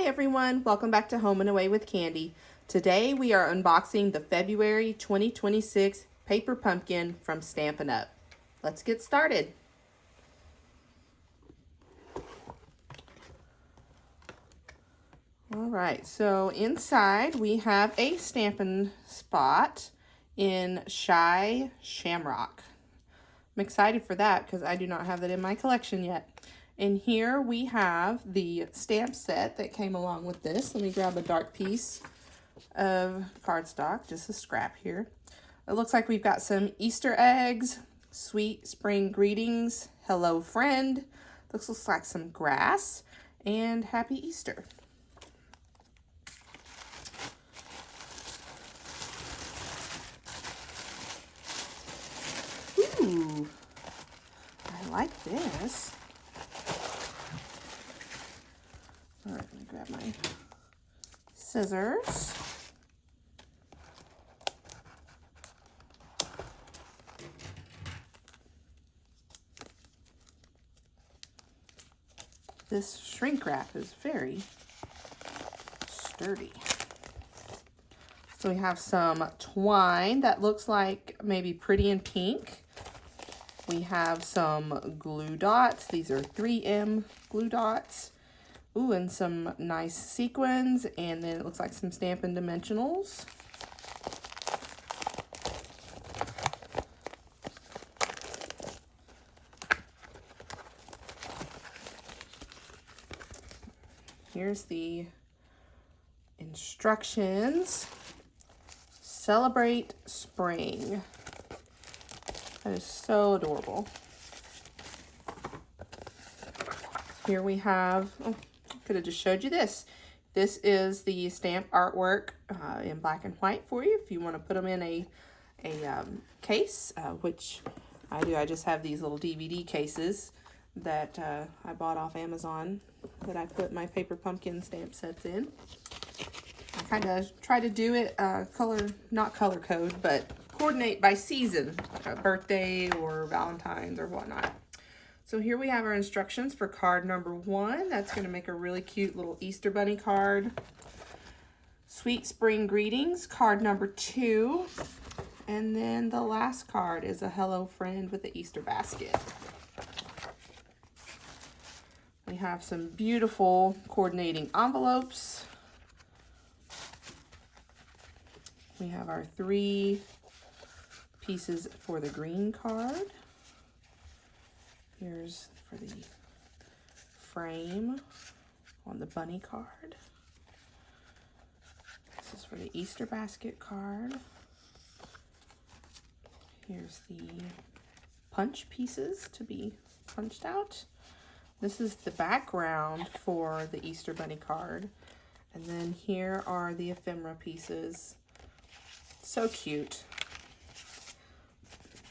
Hi everyone, welcome back to Home and Away with Candy. Today we are unboxing the February 2026 paper pumpkin from Stampin' Up. Let's get started. Alright, so inside we have a Stampin' Spot in Shy Shamrock. I'm excited for that because I do not have that in my collection yet. And here we have the stamp set that came along with this. Let me grab a dark piece of cardstock, just a scrap here. It looks like we've got some Easter eggs, sweet spring greetings, hello friend. Looks like some grass, and happy Easter. Ooh, I like this. All right, let me grab my scissors. This shrink wrap is very sturdy. So we have some twine that looks like maybe pretty in pink. We have some glue dots. These are 3M glue dots. Ooh, and some nice sequins, and then it looks like some Stampin' Dimensionals. Here's the instructions. Celebrate spring. That is so adorable. Here we have, oh, could have just showed you this. This is the stamp artwork in black and white for you if you want to put them in a case, which I do. I just have these little DVD cases that I bought off Amazon that I put my paper pumpkin stamp sets in. I kind of try to do it not color code, but coordinate by season, birthday or Valentine's or whatnot. So here we have our instructions for card number 1. That's going to make a really cute little Easter bunny card. Sweet spring greetings, card number 2. And then the last card is a hello friend with the Easter basket. We have some beautiful coordinating envelopes. We have our 3 pieces for the green card. Here's for the frame on the bunny card. This is for the Easter basket card. Here's the punch pieces to be punched out. This is the background for the Easter bunny card. And then here are the ephemera pieces. So cute.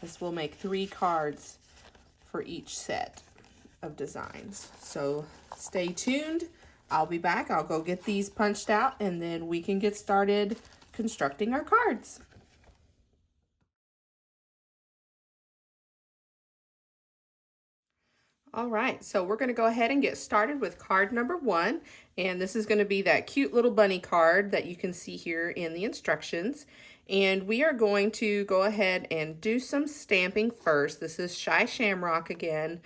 This will make 3 cards for each set of designs. So stay tuned. I'll be back. I'll go get these punched out and then we can get started constructing our cards. All right, so we're going to go ahead and get started with card number 1. And this is going to be that cute little bunny card that you can see here in the instructions. And we are going to go ahead and do some stamping first. This is Shy Shamrock again.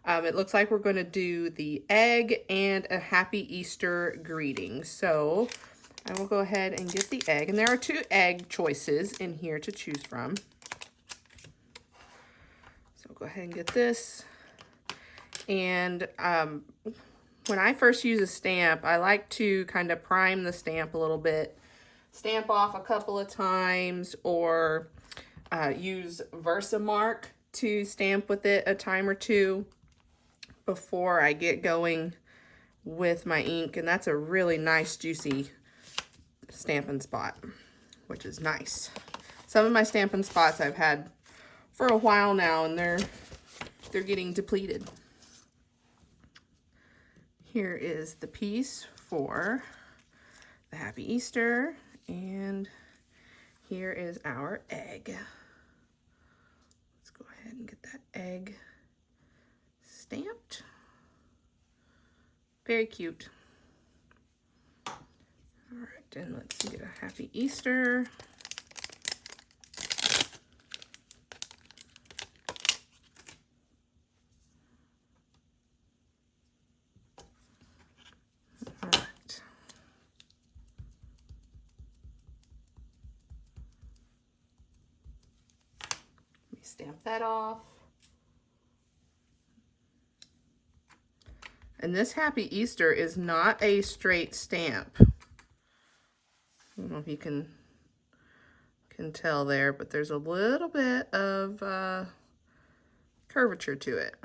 It looks like we're going to do the egg and a happy Easter greeting. So I will go ahead and get the egg. And there are 2 egg choices in here to choose from. So go ahead and get this. And when I first use a stamp, I like to kind of prime the stamp a little bit. Stamp off a couple of times or use Versamark to stamp with it a time or 2 before I get going with my ink. And that's a really nice juicy Stampin' Spot, which is nice. Some of my Stampin' Spots I've had for a while now and they're getting depleted. Here is the piece for the Happy Easter, and here is our egg. Let's go ahead and get that egg stamped. Very cute. and let's get a Happy Easter. All right. Let me stamp that off. And this Happy Easter is not a straight stamp. I don't know if you can tell there, but there's a little bit of curvature to it.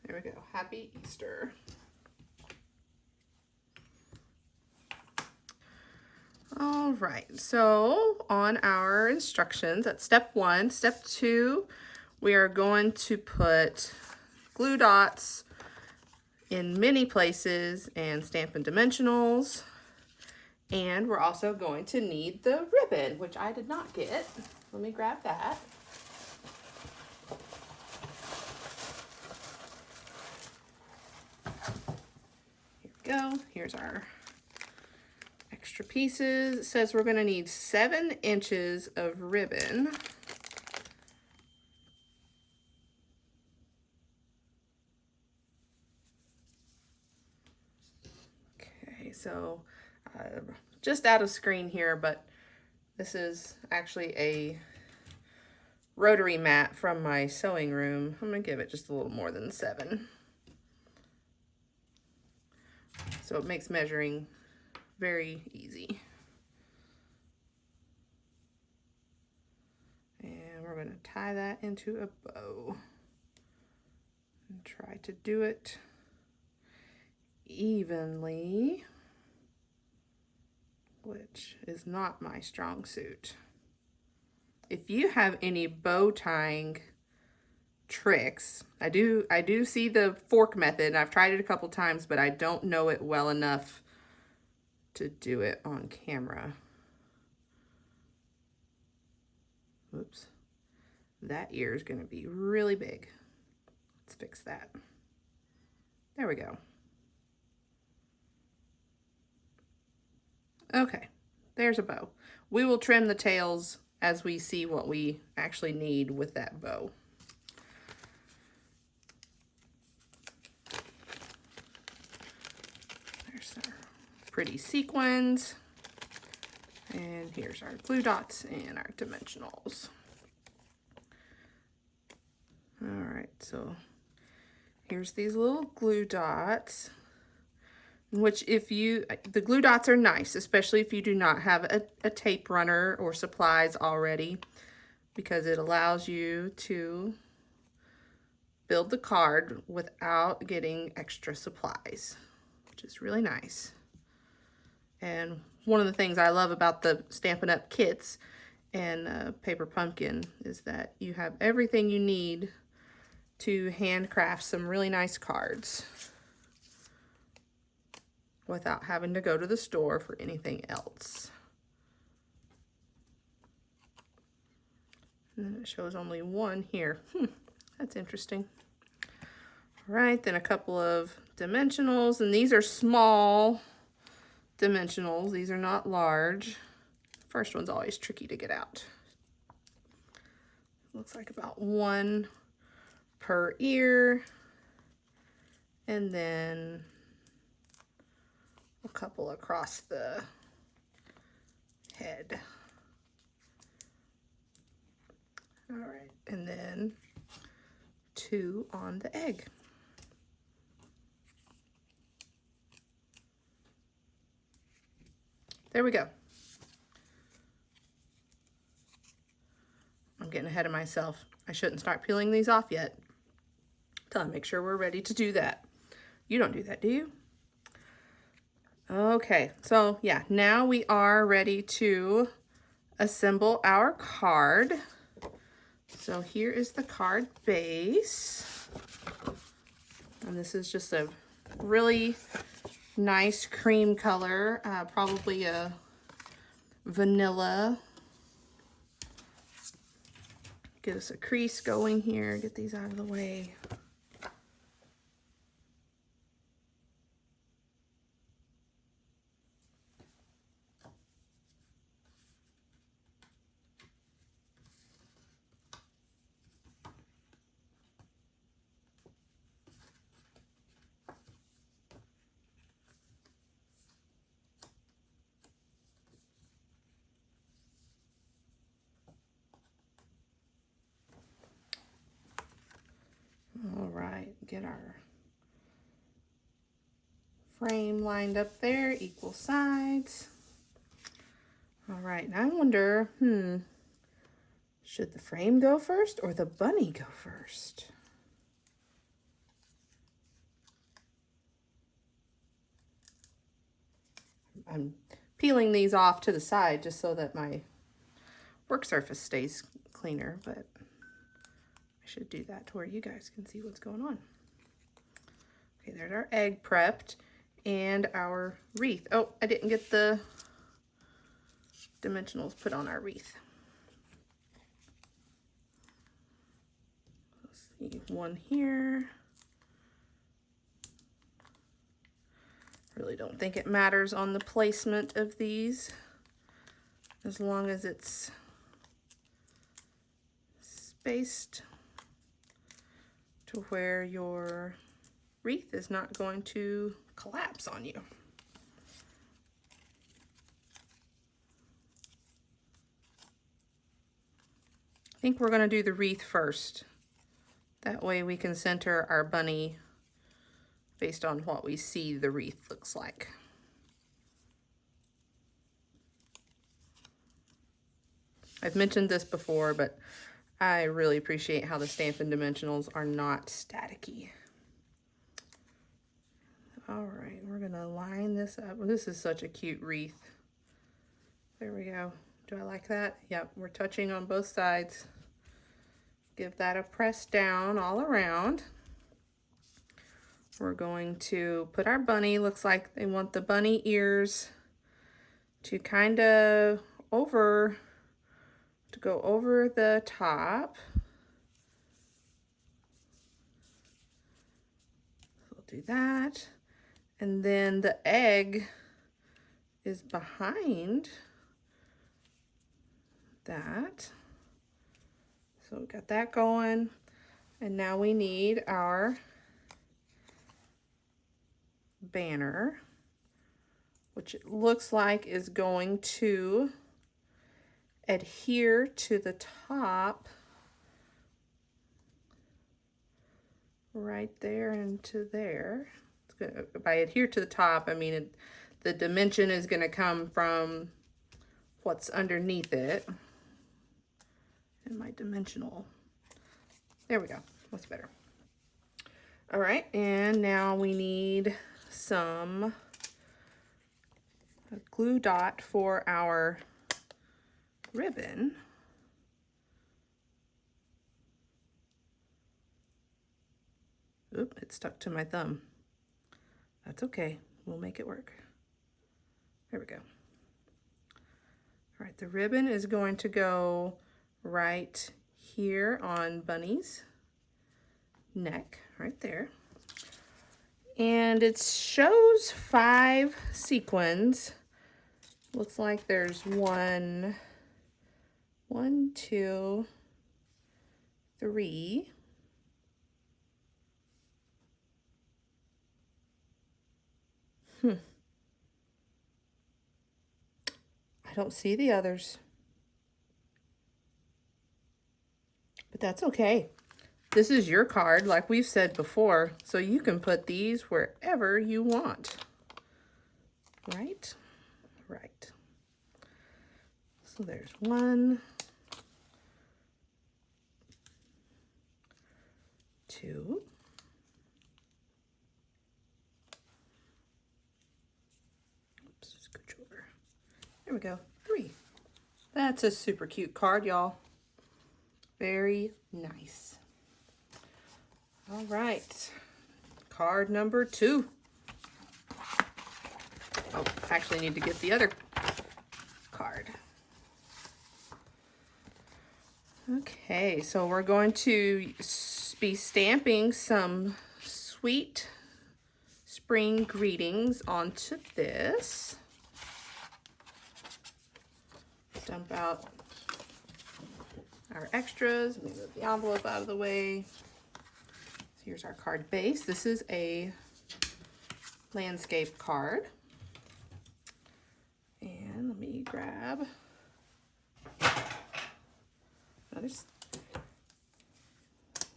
There we go, Happy Easter. All right, so on our instructions at step 1, step 2, we are going to put glue dots in many places and Stampin' Dimensionals. And we're also going to need the ribbon, which I did not get. Let me grab that. Here we go. Here's our extra pieces. It says we're going to need 7 inches of ribbon. Okay, so just out of screen here, but this is actually a rotary mat from my sewing room. I'm going to give it just a little more than 7. So it makes measuring very easy. And we're going to tie that into a bow and try to do it evenly, which is not my strong suit. If you have any bow tying tricks, I do see the fork method, and I've tried it a couple times, but I don't know it well enough to do it on camera. Oops, that ear is going to be really big. Let's fix that. There we go. Okay, there's a bow. We will trim the tails as we see what we actually need with that bow. There's our pretty sequins. And here's our glue dots and our dimensionals. All right, so here's these little glue dots, which the glue dots are nice, especially if you do not have a tape runner or supplies already, because it allows you to build the card without getting extra supplies, which is really nice. And one of the things I love about the Stampin' Up! Kits and Paper Pumpkin is that you have everything you need to handcraft some really nice cards without having to go to the store for anything else. And then it shows only one here. That's interesting. All right, then a couple of dimensionals, and these are small dimensionals. These are not large. First one's always tricky to get out. Looks like about 1 per ear, and then a couple across the head. All right, and then 2 on the egg. There we go. I'm getting ahead of myself. I shouldn't start peeling these off yet until I make sure we're ready to do that. You don't do that, do you? Okay, so yeah, now we are ready to assemble our card. So here is the card base. And this is just a really nice cream color, probably a vanilla. Get us a crease going here, get these out of the way. right, get our frame lined up there, equal sides. All right, now I wonder, should the frame go first or the bunny go first? I'm peeling these off to the side just so that my work surface stays cleaner, but I should do that to where you guys can see what's going on. Okay, there's our egg prepped and our wreath. Oh, I didn't get the dimensionals put on our wreath. Let's see, one here. Really don't think it matters on the placement of these, as long as it's spaced to where your wreath is not going to collapse on you. I think we're going to do the wreath first. That way we can center our bunny based on what we see the wreath looks like. I've mentioned this before, but I really appreciate how the Stampin' Dimensionals are not staticky. All right, we're gonna line this up. This is such a cute wreath. There we go. Do I like that? Yep, we're touching on both sides. Give that a press down all around. We're going to put our bunny, looks like they want the bunny ears to kind of go over the top. So we'll do that. And then the egg is behind that. So we got that going. And now we need our banner, which it looks like is going to adhere to the top right there and to there. It's gonna, by adhere to the top, I mean the dimension is going to come from what's underneath it. And my dimensional, there we go, that's better. All right, and now we need some glue dot for our ribbon. Oop, it stuck to my thumb. That's okay, we'll make it work. There we go. All right, the ribbon is going to go right here on Bunny's neck, right there. And it shows 5 sequins. Looks like there's 1, 2, 3. I don't see the others. But that's okay. This is your card, like we've said before, so you can put these wherever you want. Right? Right. So there's 1, 2. Oops, scooch over. There we go, 3. That's a super cute card, y'all. Very nice. All right, card number 2. Oh, I actually need to get the other card. Okay, so we're going to be stamping some sweet spring greetings onto this. Dump out our extras. Let me move the envelope out of the way. So here's our card base. This is a landscape card. And let me grab another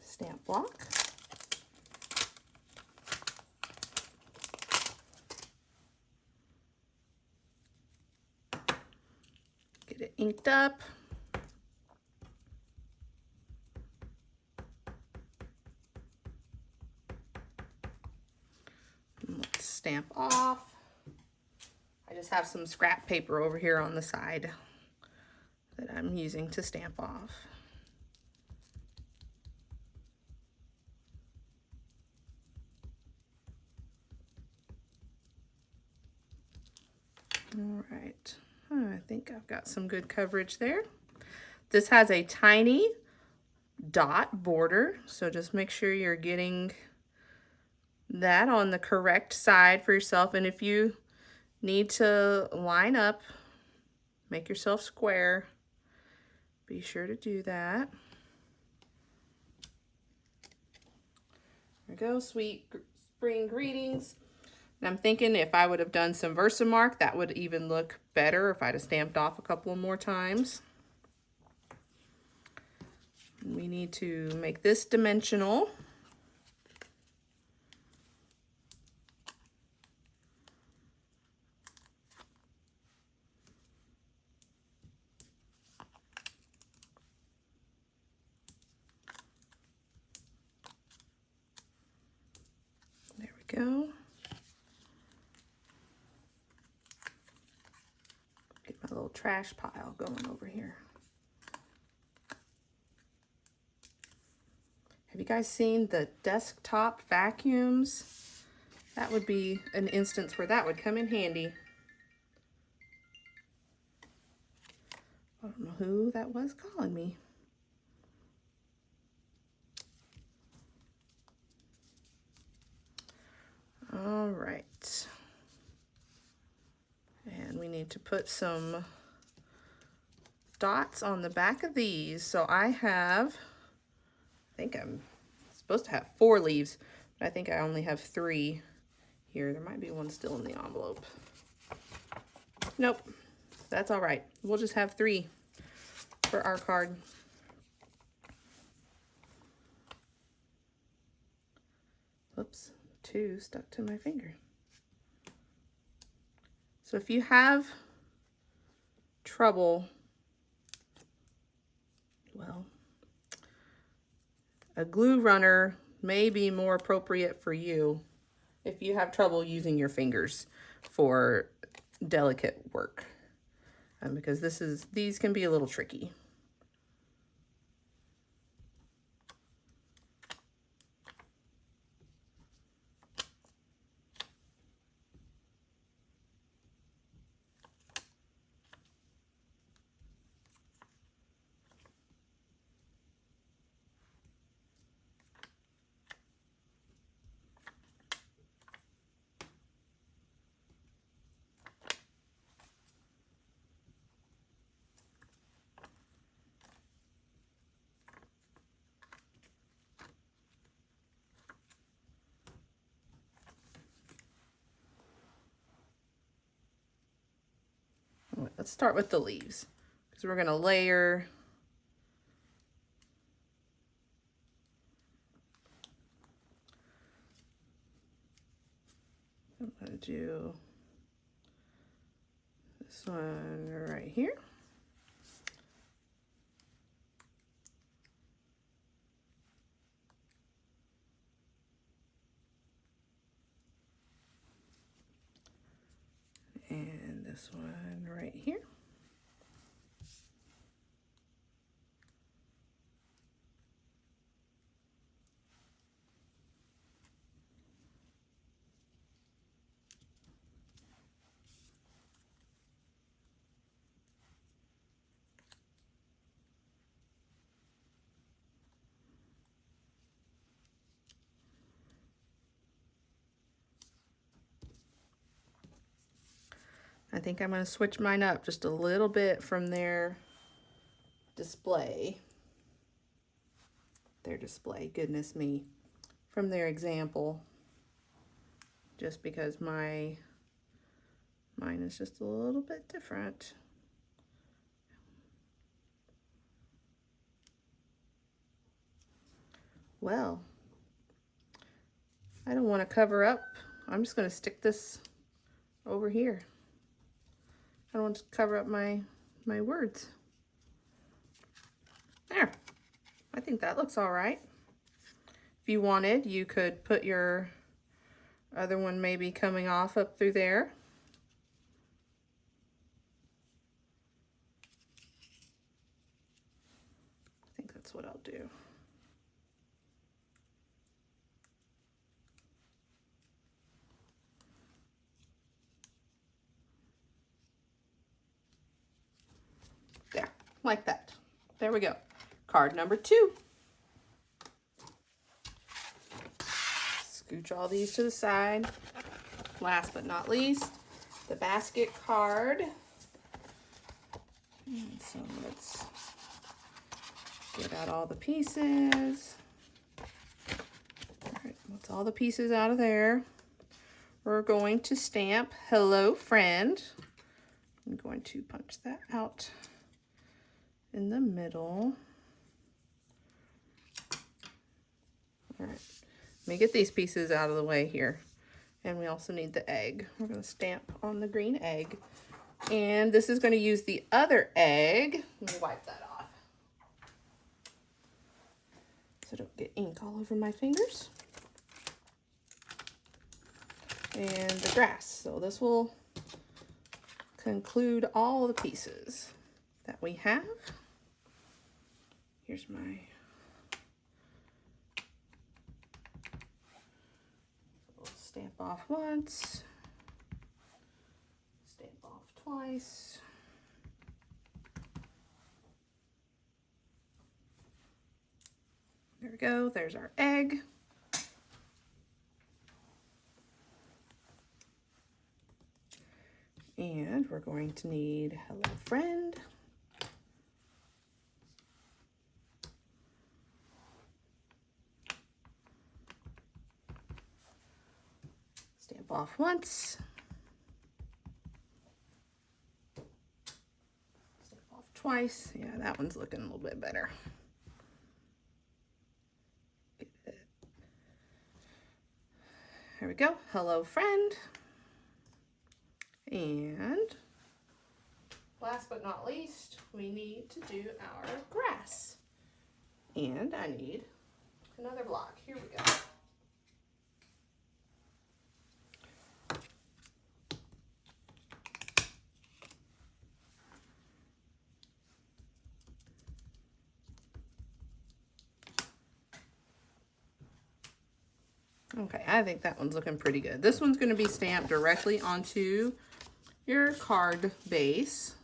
stamp block. Get it inked up. And let's stamp off. I just have some scrap paper over here on the side that I'm using to stamp off. All right, I think I've got some good coverage there. This has a tiny dot border, so just make sure you're getting that on the correct side for yourself. And if you need to line up, make yourself square, be sure to do that. There we go, sweet spring greetings. And I'm thinking if I would have done some Versamark, that would even look better if I'd have stamped off a couple more times. And we need to make this dimensional. There we go. Get my little trash pile going over here. Have you guys seen the desktop vacuums? That would be an instance where that would come in handy. I don't know who that was calling me. All right. And we need to put some dots on the back of these. So I think I'm supposed to have 4 leaves, but I think I only have 3 here. There might be one still in the envelope. Nope, that's all right. We'll just have 3 for our card. Whoops, 2 stuck to my finger. So if you have trouble, well, a glue runner may be more appropriate for you if you have trouble using your fingers for delicate work, because these can be a little tricky. Let's start with the leaves, because we're going to layer. I'm going to do this one right here. And this one right here. I think I'm going to switch mine up just a little bit from their display. Goodness me. From their example. Just because mine is just a little bit different. Well, I don't want to cover up. I'm just going to stick this over here. I don't want to cover up my my words. There. I think that looks all right. If you wanted, you could put your other one maybe coming off up through there. I think that's what I'll do. There, like that. There we go. Card number 2. Scooch all these to the side. Last but not least, the basket card. And so let's get out all the pieces. All right, that's all the pieces out of there. We're going to stamp "Hello, Friend." I'm going to punch that out in the middle. All right, let me get these pieces out of the way here. And we also need the egg. We're going to stamp on the green egg. And this is going to use the other egg. Let me wipe that off so I don't get ink all over my fingers. And the grass. So this will conclude all the pieces that we have. Here's my stamp off once, stamp off twice. There we go, there's our egg. And we're going to need "Hello, Friend." Stamp off once. Stamp off twice. Yeah, that one's looking a little bit better. Get it. There we go. "Hello, Friend." And last but not least, we need to do our grass. And I need another block. Here we go. Okay, I think that one's looking pretty good. This one's going to be stamped directly onto your card base.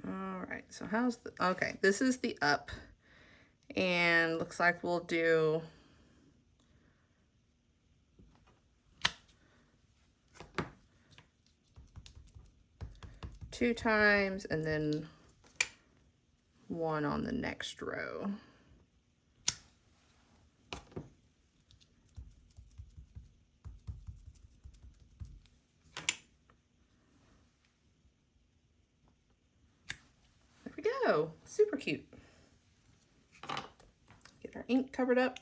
All right, so how's the, okay, this is the up, and looks like we'll do two times and then one on the next row. There we go, super cute. Get our ink covered up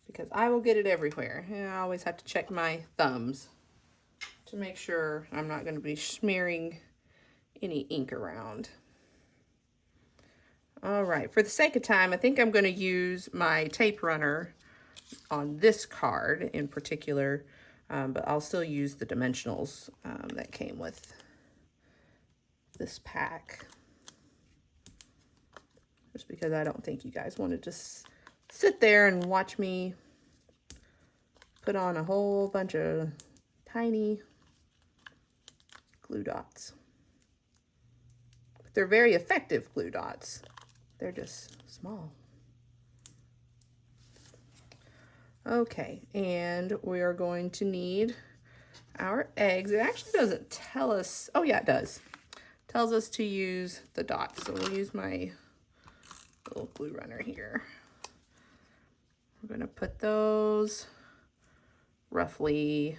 because I will get it everywhere. And I always have to check my thumbs to make sure I'm not going to be smearing any ink around. All right, for the sake of time, I think I'm going to use my tape runner on this card in particular, but I'll still use the dimensionals that came with this pack. Just because I don't think you guys want to just sit there and watch me put on a whole bunch of tiny glue dots. But they're very effective glue dots. They're just small. Okay, and we are going to need our eggs. It actually doesn't tell us, oh yeah, it does. It tells us to use the dots. So we'll use my little glue runner here. We're gonna put those roughly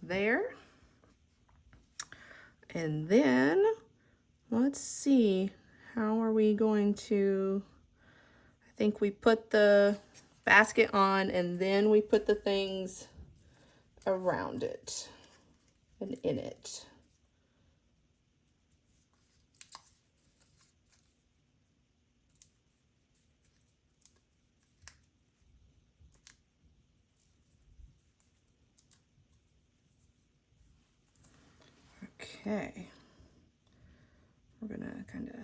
there. And then let's see how are we going to, I think we put the basket on and then we put the things around it and in it. Okay, we're gonna kind of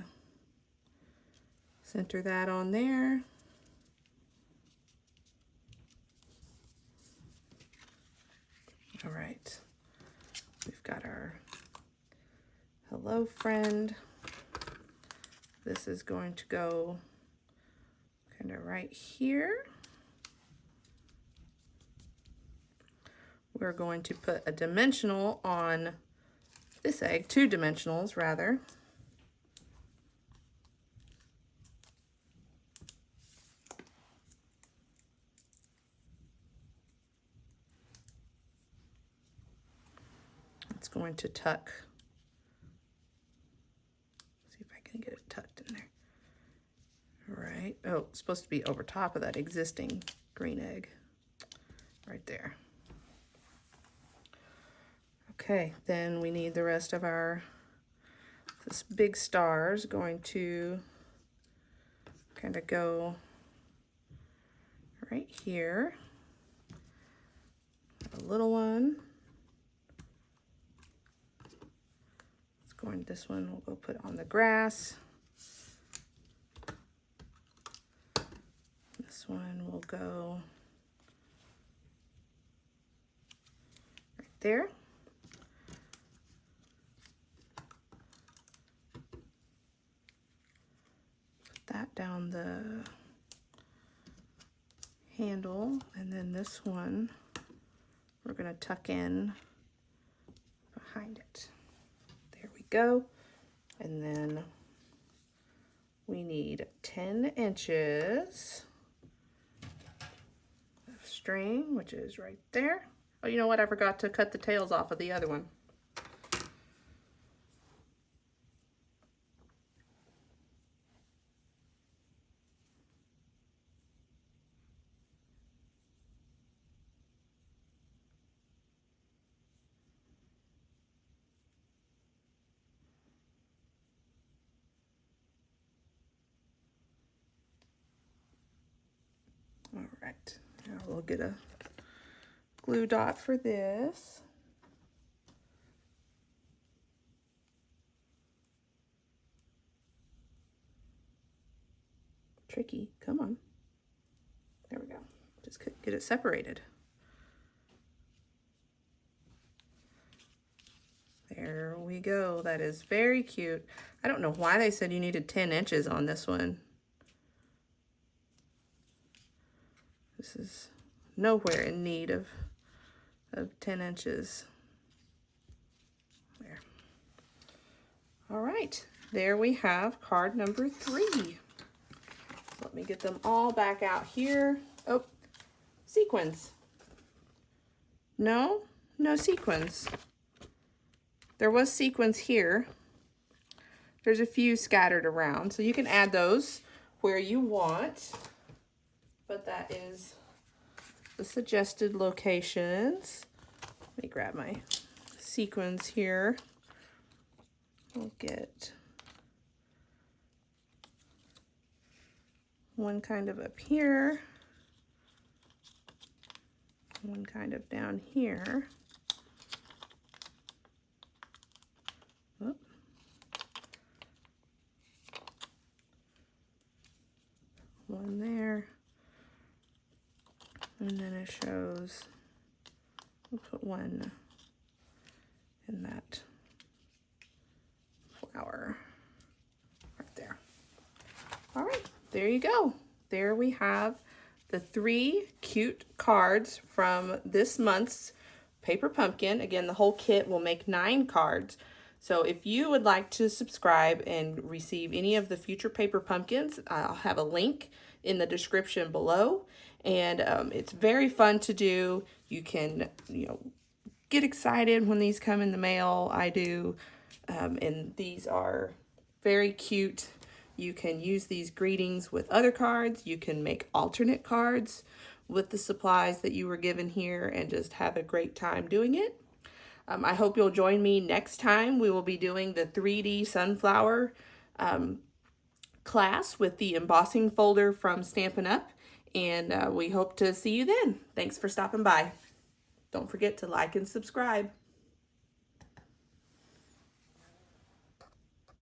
center that on there. All right, we've got our hello friend. This is going to go kind of right here. We're going to put a dimensional on this egg, 2 dimensionals rather. It's going to tuck. See if I can get it tucked in there. All right. Oh, it's supposed to be over top of that existing green egg. Right there. Okay, then we need the rest of our, this big star is going to kind of go right here. A little one. It's going, this one we'll go put on the grass. This one will go right there. That down the handle, and then this one we're going to tuck in behind it. There we go. And then we need 10 inches of string, which is right there. Oh, you know what? I forgot to cut the tails off of the other one. All right, now we'll get a glue dot for this. Tricky, come on. There we go, just get it separated. There we go, that is very cute. I don't know why they said you needed 10 inches on this one. This is nowhere in need of 10 inches. There. All right, there we have card number 3. Let me get them all back out here. Oh, sequins. No sequins. There was sequins here. There's a few scattered around, so you can add those where you want. But that is the suggested locations. Let me grab my sequins here. We'll get one kind of up here, one kind of down here. Oop. One there. And then it shows, we'll put one in that flower right there. All right, there you go. There we have the 3 cute cards from this month's Paper Pumpkin. Again, the whole kit will make 9 cards. So if you would like to subscribe and receive any of the future Paper Pumpkins, I'll have a link in the description below. And it's very fun to do. You can, get excited when these come in the mail. I do. And these are very cute You can use these greetings with other cards. You can make alternate cards with the supplies that you were given here and just have a great time doing it. I hope you'll join me next time. We will be doing the 3D sunflower class with the embossing folder from Stampin' Up! And we hope to see you then. Thanks for stopping by. Don't forget to like and subscribe.